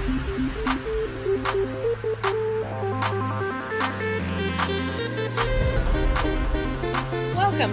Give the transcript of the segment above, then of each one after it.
Welcome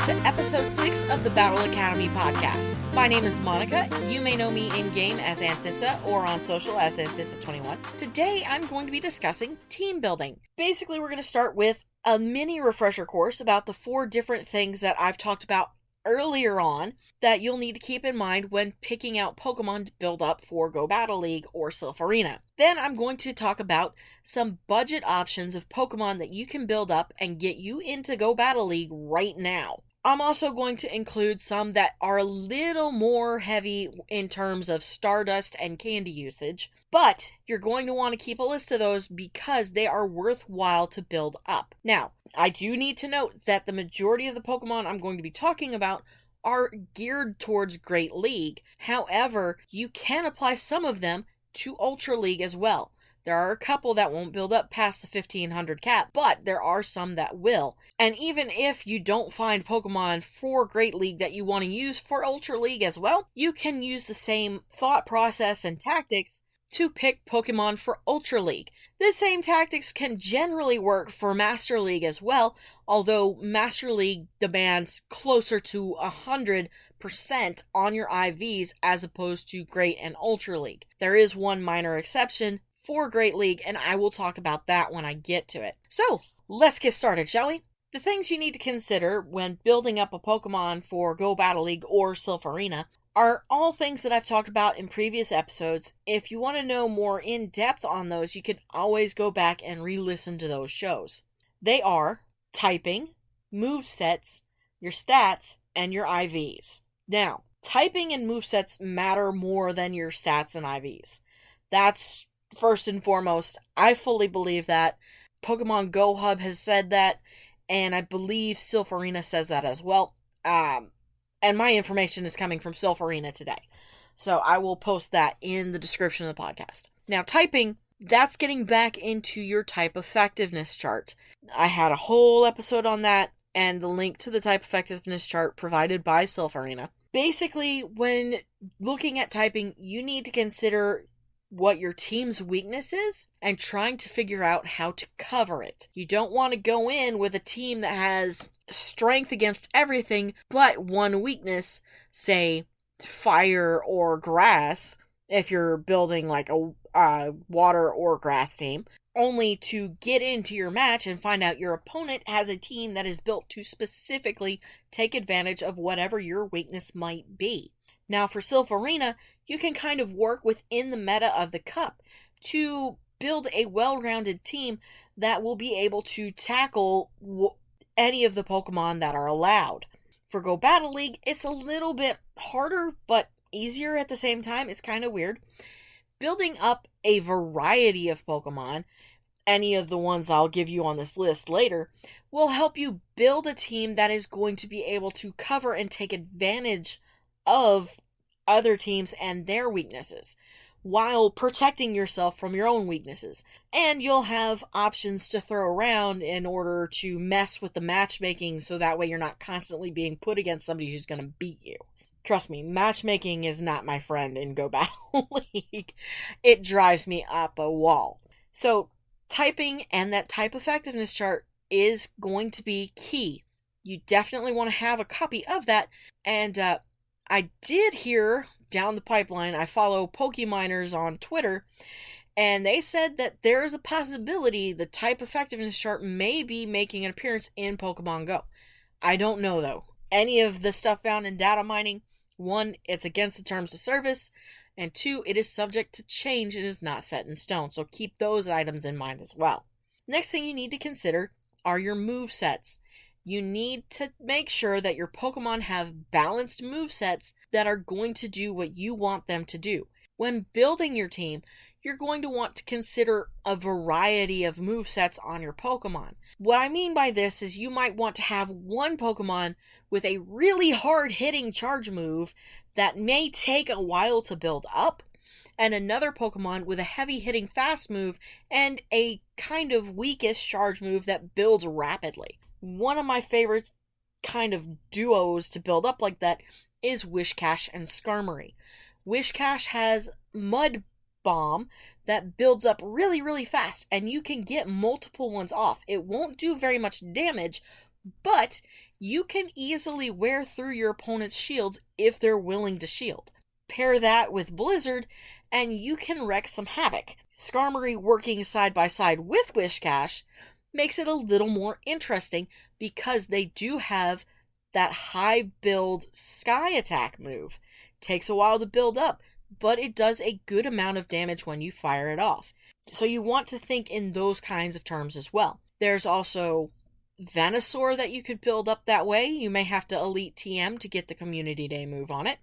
to episode 6 of the Battle Academy podcast. My name is Monica. You may know me in-game as Anthissa or on social as Anthissa21. Today I'm going to be discussing team building. Basically, we're going to start with a mini refresher course about the 4 different things that I've talked about earlier on that you'll need to keep in mind when picking out Pokemon to build up for Go Battle League or Silph Arena. Then I'm going to talk about some budget options of Pokemon that you can build up and get you into Go Battle League right now. I'm also going to include some that are a little more heavy in terms of stardust and candy usage, but you're going to want to keep a list of those because they are worthwhile to build up. Now, I do need to note that the majority of the Pokemon I'm going to be talking about are geared towards Great League. However, you can apply some of them to Ultra League as well. There are a couple that won't build up past the 1500 cap, but there are some that will. And even if you don't find Pokemon for Great League that you want to use for Ultra League as well, you can use the same thought process and tactics to pick Pokemon for Ultra League. The same tactics can generally work for Master League as well, although Master League demands closer to 100% on your IVs as opposed to Great and Ultra League. There is one minor exception for Great League, and I will talk about that when I get to it. So, let's get started, shall we? The things you need to consider when building up a Pokemon for Go Battle League or Silph Arena are all things that I've talked about in previous episodes. If you want to know more in depth on those, you can always go back and re-listen to those shows. They are typing, movesets, your stats, and your IVs. Now, typing and movesets matter more than your stats and IVs. That's first and foremost. I fully believe that. Pokemon Go Hub has said that, and I believe Silph Arena says that as well. And my information is coming from Silph Arena today. So I will post that in the description of the podcast. Now, typing, that's getting back into your type effectiveness chart. I had a whole episode on that, and the link to the type effectiveness chart provided by Silph Arena. Basically, when looking at typing, you need to consider what your team's weakness is and trying to figure out how to cover it. You don't want to go in with a team that has strength against everything but one weakness, say fire or grass, if you're building like a water or grass team, only to get into your match and find out your opponent has a team that is built to specifically take advantage of whatever your weakness might be. Now, for Silph Arena, you can kind of work within the meta of the cup to build a well-rounded team that will be able to tackle any of the Pokemon that are allowed. For Go Battle League, it's a little bit harder, but easier at the same time. It's kind of weird. Building up a variety of Pokemon, any of the ones I'll give you on this list later, will help you build a team that is going to be able to cover and take advantage of other teams and their weaknesses, while protecting yourself from your own weaknesses. And you'll have options to throw around in order to mess with the matchmaking, so that way you're not constantly being put against somebody who's going to beat you. Trust me, matchmaking is not my friend in Go Battle League. It drives me up a wall. So, typing and that type effectiveness chart is going to be key. You definitely want to have a copy of that, and I did hear down the pipeline, I follow Pokeminers on Twitter, and they said that there's a possibility the type effectiveness chart may be making an appearance in Pokemon Go. I don't know, though. Any of the stuff found in data mining, 1, it's against the terms of service, and 2, it is subject to change and is not set in stone, so keep those items in mind as well. Next thing you need to consider are your movesets. You need to make sure that your Pokemon have balanced movesets that are going to do what you want them to do. When building your team, you're going to want to consider a variety of movesets on your Pokemon. What I mean by this is you might want to have one Pokemon with a really hard-hitting charge move that may take a while to build up, and another Pokemon with a heavy-hitting fast move and a kind of weakish charge move that builds rapidly. One of my favorite kind of duos to build up like that is Whiscash and Skarmory. Whiscash has Mud bomb that builds up really, really fast, and you can get multiple ones off. It won't do very much damage, but you can easily wear through your opponent's shields if they're willing to shield. Pair that with Blizzard, and you can wreak some havoc. Skarmory working side by side with Whiscash makes it a little more interesting because they do have that high build Sky Attack move. Takes a while to build up, but it does a good amount of damage when you fire it off. So you want to think in those kinds of terms as well. There's also Venusaur that you could build up that way. You may have to Elite TM to get the Community Day move on it.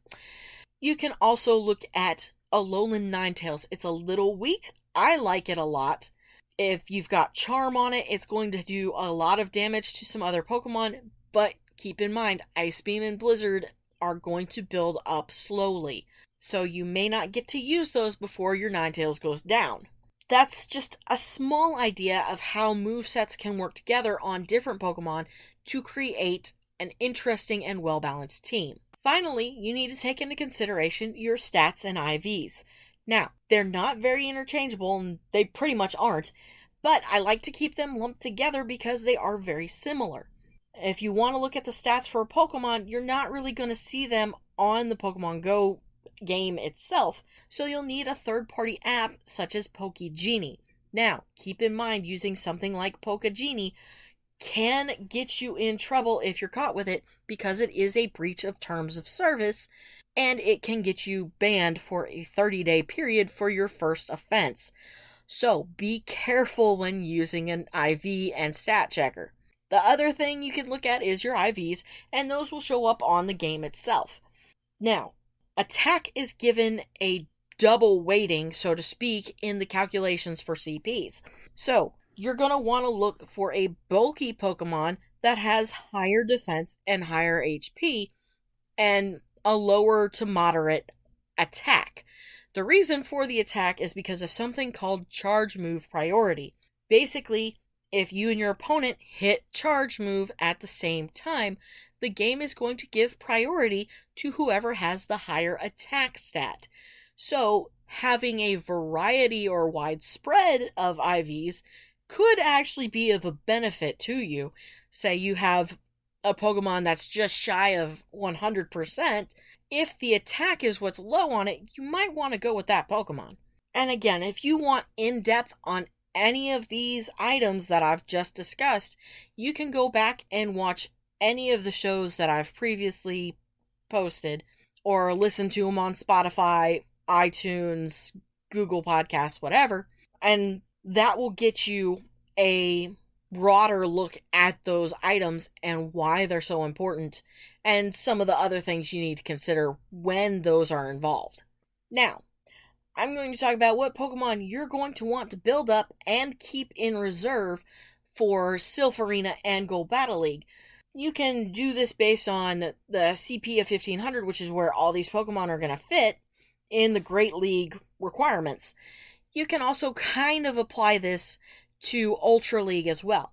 You can also look at Alolan Ninetales. It's a little weak. I like it a lot. If you've got Charm on it, it's going to do a lot of damage to some other Pokemon, but keep in mind, Ice Beam and Blizzard are going to build up slowly, so you may not get to use those before your Ninetales goes down. That's just a small idea of how movesets can work together on different Pokemon to create an interesting and well-balanced team. Finally, you need to take into consideration your stats and IVs. Now, they're not very interchangeable, and they pretty much aren't, but I like to keep them lumped together because they are very similar. If you want to look at the stats for a Pokemon, you're not really going to see them on the Pokemon Go game itself, so you'll need a third-party app such as PokeGenie. Now, keep in mind using something like PokeGenie can get you in trouble if you're caught with it because it is a breach of terms of service, and it can get you banned for a 30-day period for your first offense. So be careful when using an IV and stat checker. The other thing you can look at is your IVs, and those will show up on the game itself. Now, attack is given a double weighting, so to speak, in the calculations for CPs. So, you're going to want to look for a bulky Pokemon that has higher defense and higher HP, and a lower to moderate attack. The reason for the attack is because of something called charge move priority. Basically, if you and your opponent hit charge move at the same time, the game is going to give priority to whoever has the higher attack stat. So, having a variety or widespread of IVs could actually be of a benefit to you. Say you have a Pokemon that's just shy of 100%, if the attack is what's low on it, you might want to go with that Pokemon. And again, if you want in-depth on any of these items that I've just discussed, you can go back and watch any of the shows that I've previously posted, or listen to them on Spotify, iTunes, Google Podcasts, whatever, and that will get you a broader look at those items and why they're so important, and some of the other things you need to consider when those are involved. Now, I'm going to talk about what Pokemon you're going to want to build up and keep in reserve for Silph Arena and Go Battle League. You can do this based on the CP of 1500, which is where all these Pokemon are going to fit in the Great League requirements. You can also kind of apply this to Ultra League as well.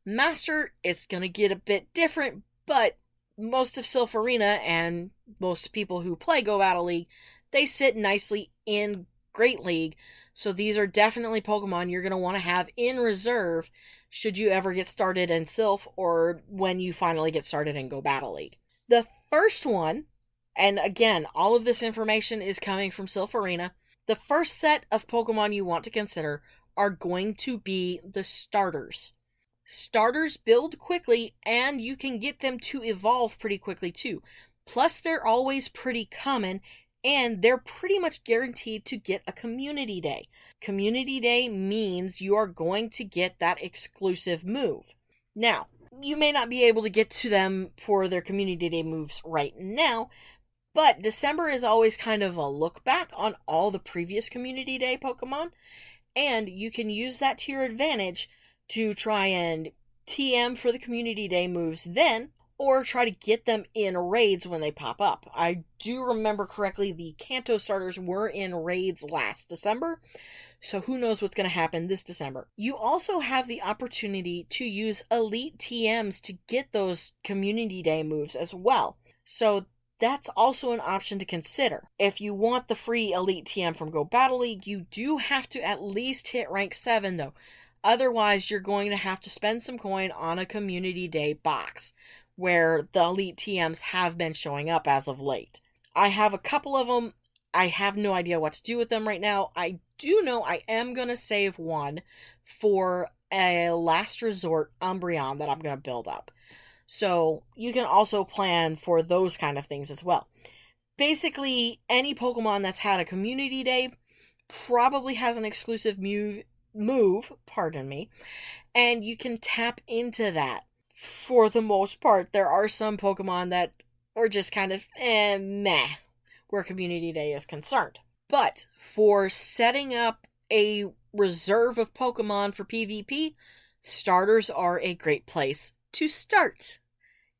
Master, it's going to get a bit different, but most of Silph Arena and most people who play Go Battle League, they sit nicely in Great League, so these are definitely Pokemon you're going to want to have in reserve should you ever get started in Silph, or when you finally get started in Go Battle League. The first one, and again, all of this information is coming from Silph Arena, the first set of Pokemon you want to consider are going to be the starters. Starters build quickly, and you can get them to evolve pretty quickly too. Plus, they're always pretty common, and they're pretty much guaranteed to get a Community Day. Community Day means you are going to get that exclusive move. Now, you may not be able to get to them for their Community Day moves right now, but December is always kind of a look back on all the previous Community Day Pokemon, and you can use that to your advantage to try and TM for the Community Day moves then, or try to get them in raids when they pop up. I do remember correctly, the Kanto starters were in raids last December, so who knows what's going to happen this December. You also have the opportunity to use Elite TMs to get those Community Day moves as well. So that's also an option to consider. If you want the free Elite TM from Go Battle League, you do have to at least hit rank 7 though. Otherwise, you're going to have to spend some coin on a Community Day box, where the Elite TMs have been showing up as of late. I have a couple of them. I have no idea what to do with them right now. I do know I am going to save one for a last resort Umbreon that I'm going to build up. So you can also plan for those kind of things as well. Basically, any Pokemon that's had a Community Day probably has an exclusive move, pardon me, and you can tap into that. For the most part, there are some Pokemon that are just kind of meh where Community Day is concerned. But for setting up a reserve of Pokemon for PvP, starters are a great place to start.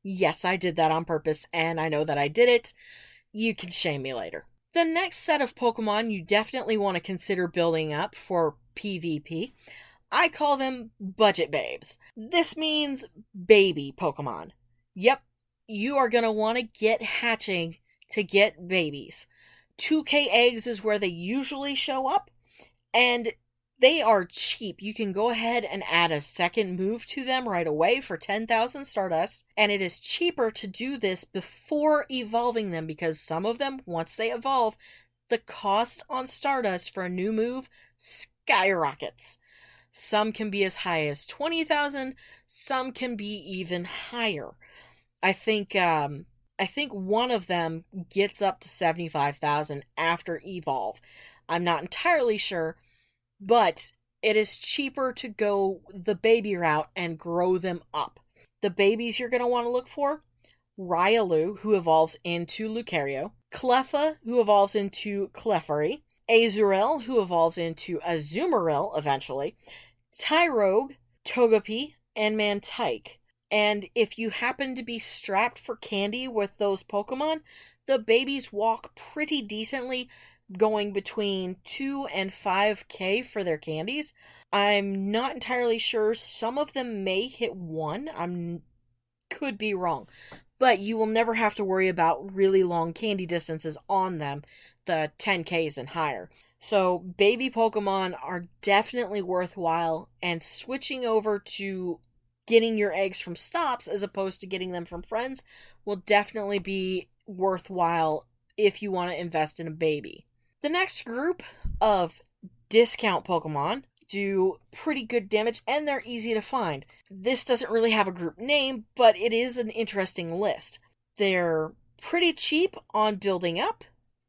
Yes, I did that on purpose, and I know that I did it. You can shame me later. The next set of Pokemon you definitely want to consider building up for PvP, I call them budget babes. This means baby Pokemon. Yep, you are going to want to get hatching to get babies. 2K eggs is where they usually show up, and they are cheap. You can go ahead and add a second move to them right away for 10,000 Stardust, and it is cheaper to do this before evolving them because some of them, once they evolve, the cost on Stardust for a new move skyrockets. Some can be as high as 20,000, some can be even higher. I think one of them gets up to 75,000 after evolve. I'm not entirely sure, but it is cheaper to go the baby route and grow them up. The babies you're going to want to look for: Riolu, who evolves into Lucario; Cleffa, who evolves into Clefairy; Azurill, who evolves into Azumarill eventually; Tyrogue, Togepi, and Mantike. And if you happen to be strapped for candy with those Pokemon, the babies walk pretty decently, going between 2 and 5k for their candies. I'm not entirely sure. Some of them may hit 1. Could be wrong. But you will never have to worry about really long candy distances on them, the 10ks and higher. So baby Pokemon are definitely worthwhile, and switching over to getting your eggs from stops as opposed to getting them from friends will definitely be worthwhile if you want to invest in a baby. The next group of discount Pokemon do pretty good damage, and they're easy to find. This doesn't really have a group name, but it is an interesting list. They're pretty cheap on building up,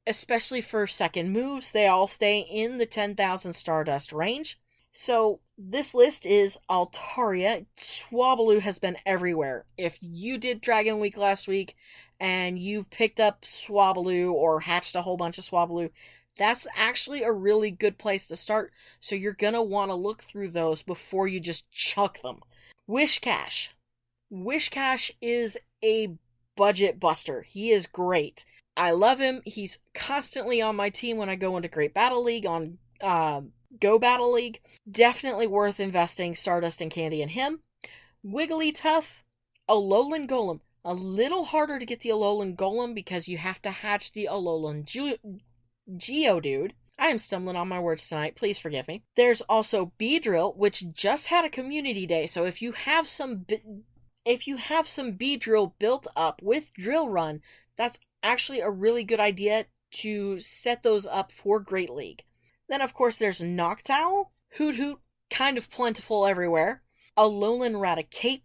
especially for second moves. They all stay in the 10,000 Stardust range. So this list is Altaria. Swablu has been everywhere. If you did Dragon Week last week and you picked up Swablu or hatched a whole bunch of Swablu, that's actually a really good place to start. So you're going to want to look through those before you just chuck them. Wishcash. Wishcash is a budget buster. He is great. I love him. He's constantly on my team when I go into Great Battle League on Go Battle League. Definitely worth investing Stardust and candy in him. Wigglytuff, Alolan Golem. A little harder to get the Alolan Golem because you have to hatch the Alolan Geodude. I am stumbling on my words tonight. Please forgive me. There's also Beedrill, which just had a community day. So if you have some Beedrill built up with Drill Run, that's actually a really good idea to set those up for Great League. Then, of course, there's Noctowl, Hoot Hoot, kind of plentiful everywhere. Alolan Raticate,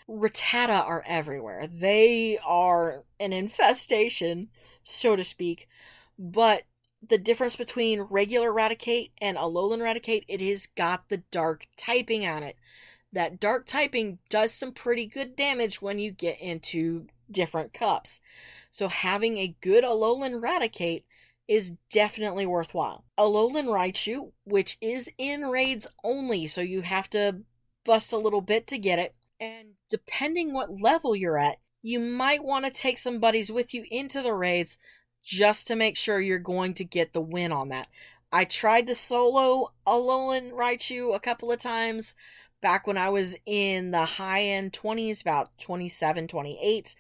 Rattata are everywhere. They are an infestation, so to speak. But the difference between regular Raticate and Alolan Raticate, it has got the dark typing on it. That dark typing does some pretty good damage when you get into different cups. So having a good Alolan Raticate is definitely worthwhile. Alolan Raichu, which is in raids only, so you have to bust a little bit to get it. And depending what level you're at, you might want to take some buddies with you into the raids just to make sure you're going to get the win on that. I tried to solo Alolan Raichu a couple of times back when I was in the high-end 20s, about 27, 28,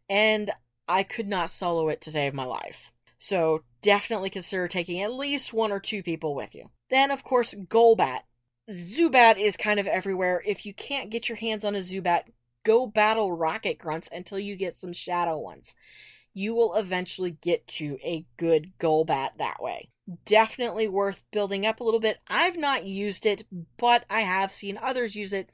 and I could not solo it to save my life. So definitely consider taking at least 1 or 2 people with you. Then, of course, Golbat. Zubat is kind of everywhere. If you can't get your hands on a Zubat, go battle Rocket Grunts until you get some Shadow ones. You will eventually get to a good Golbat that way. Definitely worth building up a little bit. I've not used it, but I have seen others use it,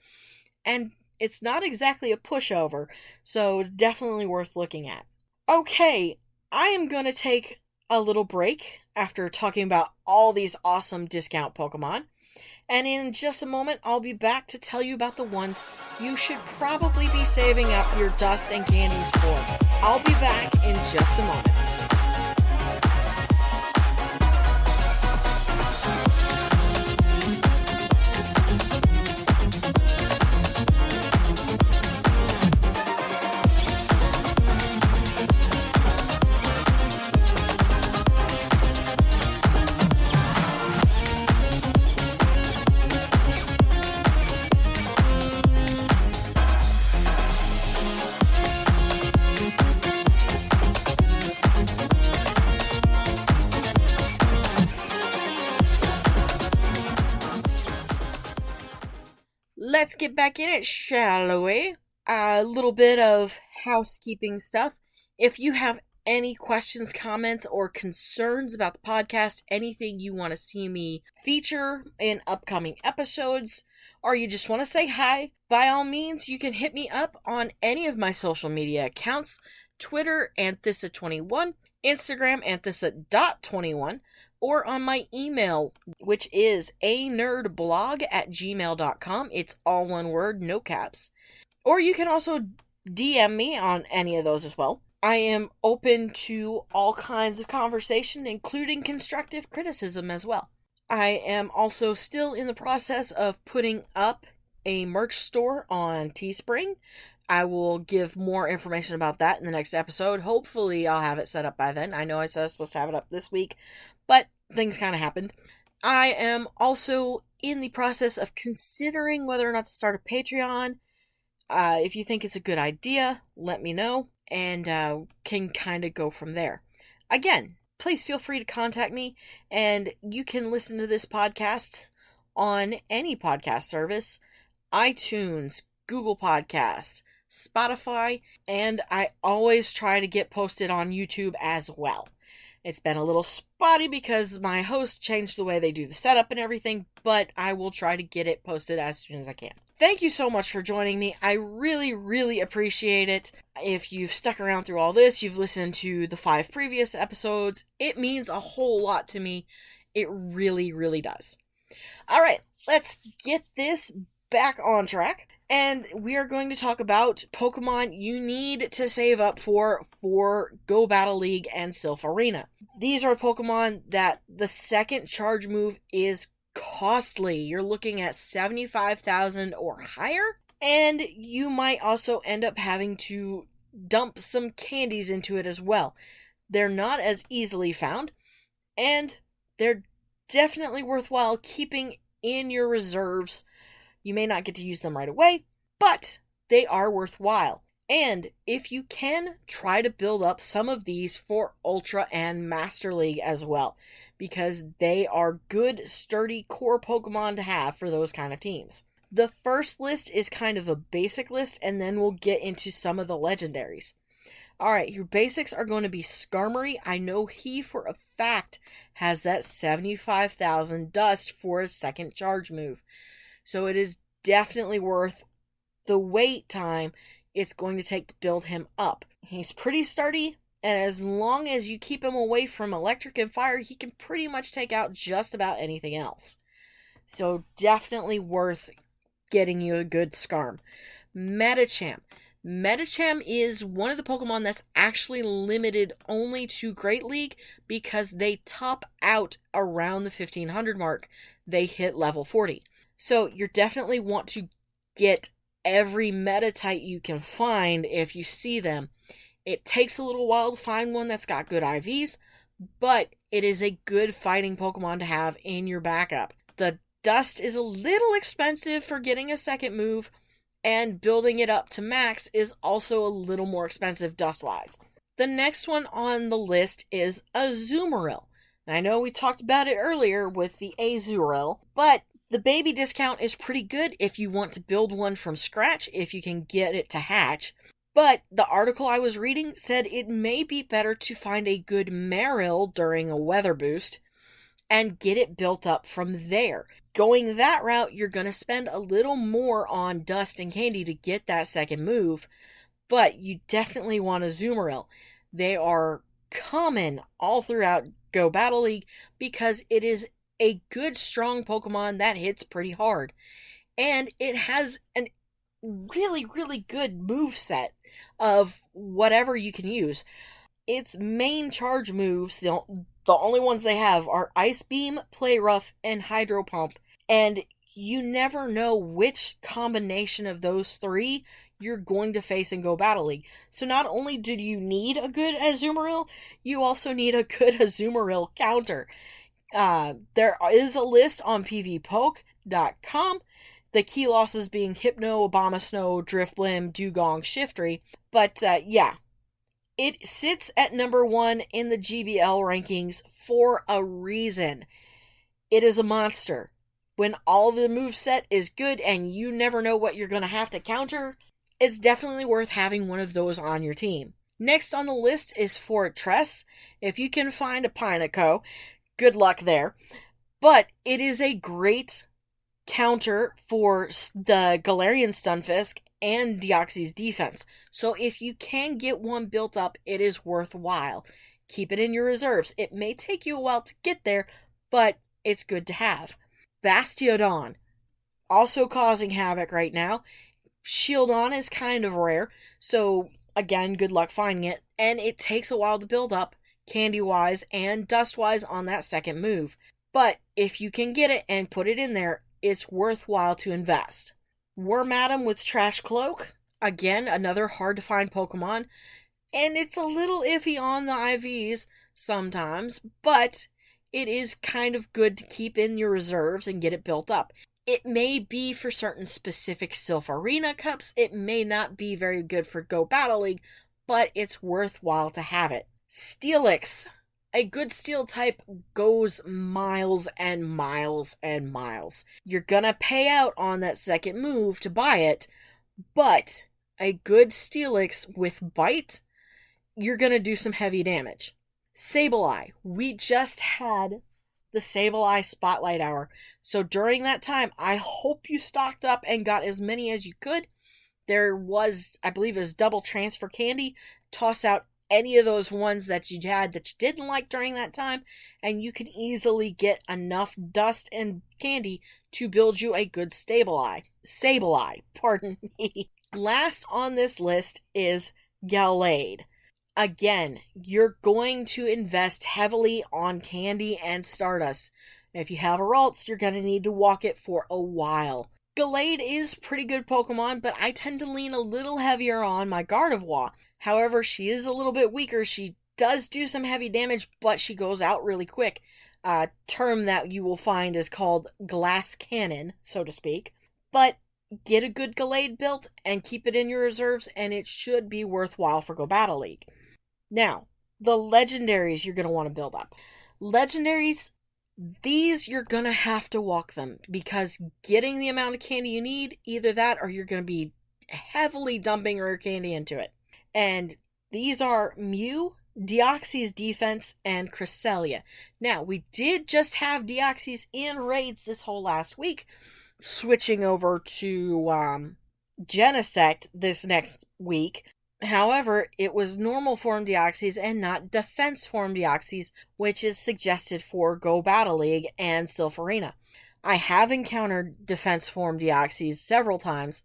and it's not exactly a pushover, so it's definitely worth looking at. Okay, I am going to take a little break after talking about all these awesome discount Pokemon. And in just a moment, I'll be back to tell you about the ones you should probably be saving up your dust and candies for. I'll be back in just a moment. Let's get back in it, shall we? A little bit of housekeeping stuff. If you have any questions, comments, or concerns about the podcast, anything you want to see me feature in upcoming episodes, or you just want to say hi, by all means, you can hit me up on any of my social media accounts. Twitter, Anthissa21, Instagram, Anthissa.21, or on my email, which is anerdblog@gmail.com. It's all one word, no caps. Or you can also DM me on any of those as well. I am open to all kinds of conversation, including constructive criticism as well. I am also still in the process of putting up a merch store on Teespring. I will give more information about that in the next episode. Hopefully I'll have it set up by then. I know I said I was supposed to have it up this week, but things kind of happened. I am also in the process of considering whether or not to start a Patreon. If you think it's a good idea, let me know, and can kind of go from there. Again, please feel free to contact me, and you can listen to this podcast on any podcast service, iTunes, Google Podcasts, Spotify, and I always try to get posted on YouTube as well. It's been a little spotty because my host changed the way they do the setup and everything, but I will try to get it posted as soon as I can. Thank you so much for joining me. I really, really appreciate it. If you've stuck around through all this, you've listened to the 5 previous episodes, it means a whole lot to me. It really, really does. All right, let's get this back on track. And we are going to talk about Pokemon you need to save up for Go Battle League and Silph Arena. These are Pokemon that the second charge move is costly. You're looking at 75,000 or higher. And you might also end up having to dump some candies into it as well. They're not as easily found. And they're definitely worthwhile keeping in your reserves. You may not get to use them right away, but they are worthwhile. And if you can, try to build up some of these for Ultra and Master League as well, because they are good, sturdy core Pokemon to have for those kind of teams. The first list is kind of a basic list, and then we'll get into some of the legendaries. Alright, your basics are going to be Skarmory. I know he, for a fact, has that 75,000 dust for his second charge move. So it is definitely worth the wait time it's going to take to build him up. He's pretty sturdy, and as long as you keep him away from electric and fire, he can pretty much take out just about anything else. So definitely worth getting you a good Skarm. Medicham. Medicham is one of the Pokemon that's actually limited only to Great League because they top out around the 1500 mark. They hit level 40. So you definitely want to get every Meditite you can find if you see them. It takes a little while to find one that's got good IVs, but it is a good fighting Pokemon to have in your backup. The dust is a little expensive for getting a second move, and building it up to max is also a little more expensive dust-wise. The next one on the list is Azumarill. I know we talked about it earlier with the Azurill, but the baby discount is pretty good if you want to build one from scratch, if you can get it to hatch. But the article I was reading said it may be better to find a good Marill during a weather boost and get it built up from there. Going that route, you're going to spend a little more on dust and candy to get that second move, but you definitely want a Azumarill. They are common all throughout Go Battle League because it is a good, strong Pokemon that hits pretty hard. And it has an really, really good moveset of whatever you can use. Its main charge moves, the only ones they have, are Ice Beam, Play Rough, and Hydro Pump. And you never know which combination of those three you're going to face in Go Battle League. So not only do you need a good Azumarill, you also need a good Azumarill counter. There is a list on pvpoke.com. The key losses being Hypno, Abomasnow, Drifblim, Dugong, Shiftry. But yeah, it sits at number 1 in the GBL rankings for a reason. It is a monster. When all the moveset is good and you never know what you're going to have to counter, it's definitely worth having one of those on your team. Next on the list is Fortress. If you can find a Pineco, good luck there. But it is a great counter for the Galarian Stunfisk and Deoxys defense. So if you can get one built up, it is worthwhile. Keep it in your reserves. It may take you a while to get there, but it's good to have. Bastiodon, also causing havoc right now. Shieldon is kind of rare, so again, good luck finding it. And it takes a while to build up, candy-wise and dust-wise on that second move. But if you can get it and put it in there, it's worthwhile to invest. Wormadam with Trash Cloak, again, another hard-to-find Pokemon. And it's a little iffy on the IVs sometimes, but it is kind of good to keep in your reserves and get it built up. It may be for certain specific Silph Arena Cups. It may not be very good for Go Battle League, but it's worthwhile to have it. Steelix. A good steel type goes miles and miles and miles. You're gonna pay out on that second move to buy it, but a good Steelix with bite, you're gonna do some heavy damage. Sableye. We just had the Sableye Spotlight Hour. So during that time, I hope you stocked up and got as many as you could. There was, I believe, a double transfer candy. Toss out any of those ones that you had that you didn't like during that time, and you can easily get enough dust and candy to build you a good Sableye, pardon me. Last on this list is Gallade. Again, you're going to invest heavily on candy and stardust. If you have a Ralts, you're going to need to walk it for a while. Gallade is pretty good Pokemon, but I tend to lean a little heavier on my Gardevoir. However, she is a little bit weaker. She does do some heavy damage, but she goes out really quick. A term that you will find is called Glass Cannon, so to speak. But get a good Gallade built and keep it in your reserves, and it should be worthwhile for Go Battle League. Now, the legendaries you're going to want to build up. Legendaries, these you're going to have to walk them, because getting the amount of candy you need, either that or you're going to be heavily dumping rare candy into it. And these are Mew, Deoxys Defense, and Cresselia. Now, we did just have Deoxys in raids this whole last week, switching over to Genesect this next week. However, it was normal form Deoxys and not defense form Deoxys, which is suggested for Go Battle League and Silph Arena. I have encountered defense form Deoxys several times,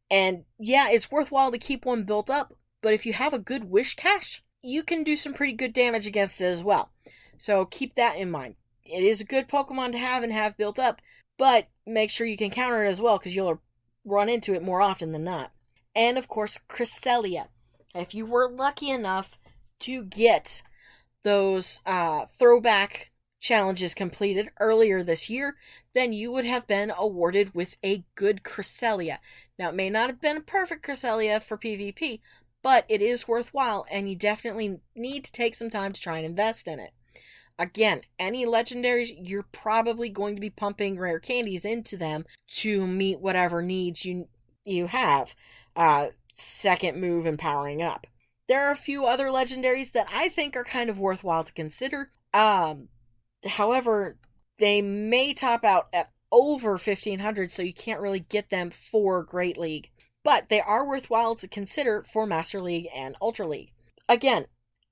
and yeah, it's worthwhile to keep one built up, but if you have a good wish cache, you can do some pretty good damage against it as well. So keep that in mind. It is a good Pokemon to have and have built up, but make sure you can counter it as well, because you'll run into it more often than not. And of course, Cresselia. If you were lucky enough to get those throwback challenges completed earlier this year, then you would have been awarded with a good Cresselia. Now, it may not have been a perfect Cresselia for PvP, but it is worthwhile, and you definitely need to take some time to try and invest in it. Again, any legendaries, you're probably going to be pumping rare candies into them to meet whatever needs you have. Second move and powering up. There are a few other legendaries that I think are kind of worthwhile to consider. However, they may top out at over 1,500, so you can't really get them for Great League. But they are worthwhile to consider for Master League and Ultra League. Again,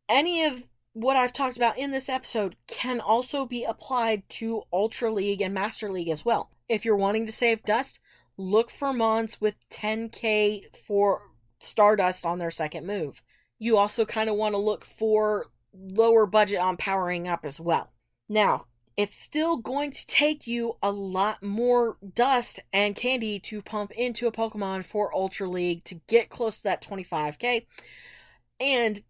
any of what I've talked about in this episode can also be applied to Ultra League and Master League as well. If you're wanting to save dust, look for Mons with 10k for Stardust on their second move. You also kind of want to look for lower budget on powering up as well. Now, it's still going to take you a lot more dust and candy to pump into a Pokemon for Ultra League to get close to that 25k. And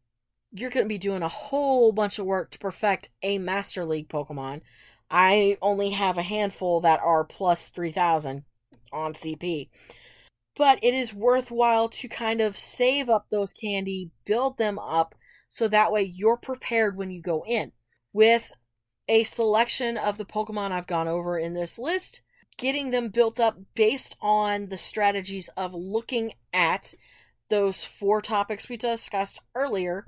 you're going to be doing a whole bunch of work to perfect a Master League Pokemon. I only have a handful that are plus 3,000 on CP. But it is worthwhile to kind of save up those candy, build them up, so that way you're prepared when you go in. With a selection of the Pokemon I've gone over in this list, getting them built up based on the strategies of looking at those 4 topics we discussed earlier,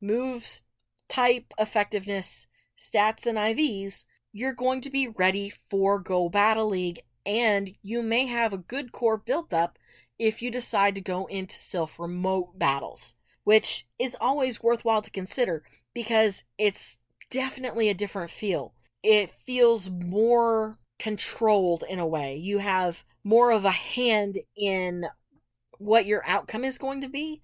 moves, type, effectiveness, stats, and IVs, you're going to be ready for Go Battle League, and you may have a good core built up if you decide to go into Silph remote battles, which is always worthwhile to consider because it's definitely a different feel. It feels more controlled in a way. You have more of a hand in what your outcome is going to be,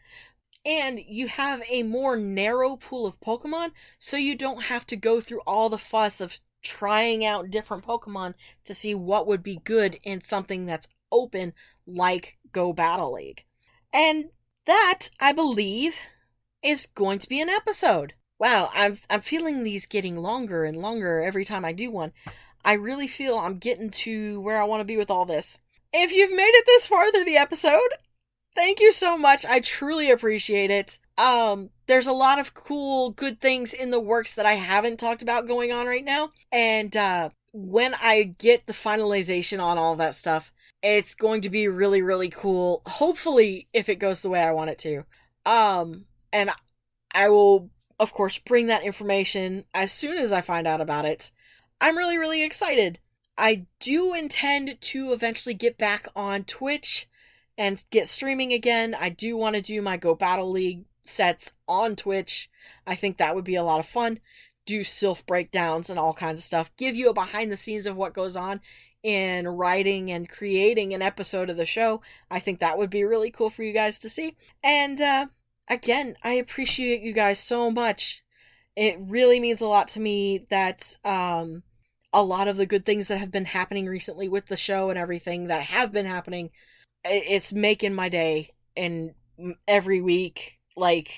and you have a more narrow pool of Pokemon, so you don't have to go through all the fuss of trying out different Pokemon to see what would be good in something that's open like Go Battle League. And that, I believe, is going to be an episode. Wow, I'm feeling these getting longer and longer every time I do one. I really feel I'm getting to where I want to be with all this. If you've made it this far through the episode, thank you so much. I truly appreciate it. There's a lot of cool, good things in the works that I haven't talked about going on right now. And when I get the finalization on all of that stuff, it's going to be really, really cool. Hopefully, if it goes the way I want it to. And I will, of course, bring that information as soon as I find out about it. I'm really, really excited. I do intend to eventually get back on Twitch and get streaming again. I do want to do my Go Battle League sets on Twitch. I think that would be a lot of fun. Do Silph breakdowns and all kinds of stuff. Give you a behind the scenes of what goes on in writing and creating an episode of the show. I think that would be really cool for you guys to see. And again, I appreciate you guys so much. It really means a lot to me that a lot of the good things that have been happening recently with the show and everything that have been happening, it's making my day and every week. Like,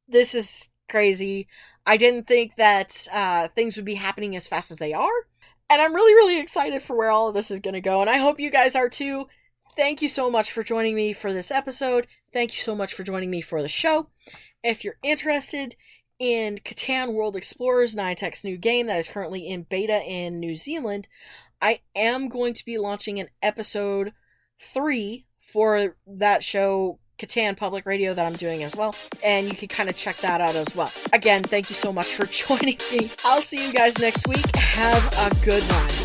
this is crazy. I didn't think that things would be happening as fast as they are. And I'm really, really excited for where all of this is going to go. And I hope you guys are too. Thank you so much for joining me for this episode. Thank you so much for joining me for the show. If you're interested in Catan World Explorers, Niantic's new game that is currently in beta in New Zealand, I am going to be launching an episode 3 for that show, Catan Public Radio, that I'm doing as well. And you can kind of check that out as well. Again, thank you so much for joining me. I'll see you guys next week. Have a good one.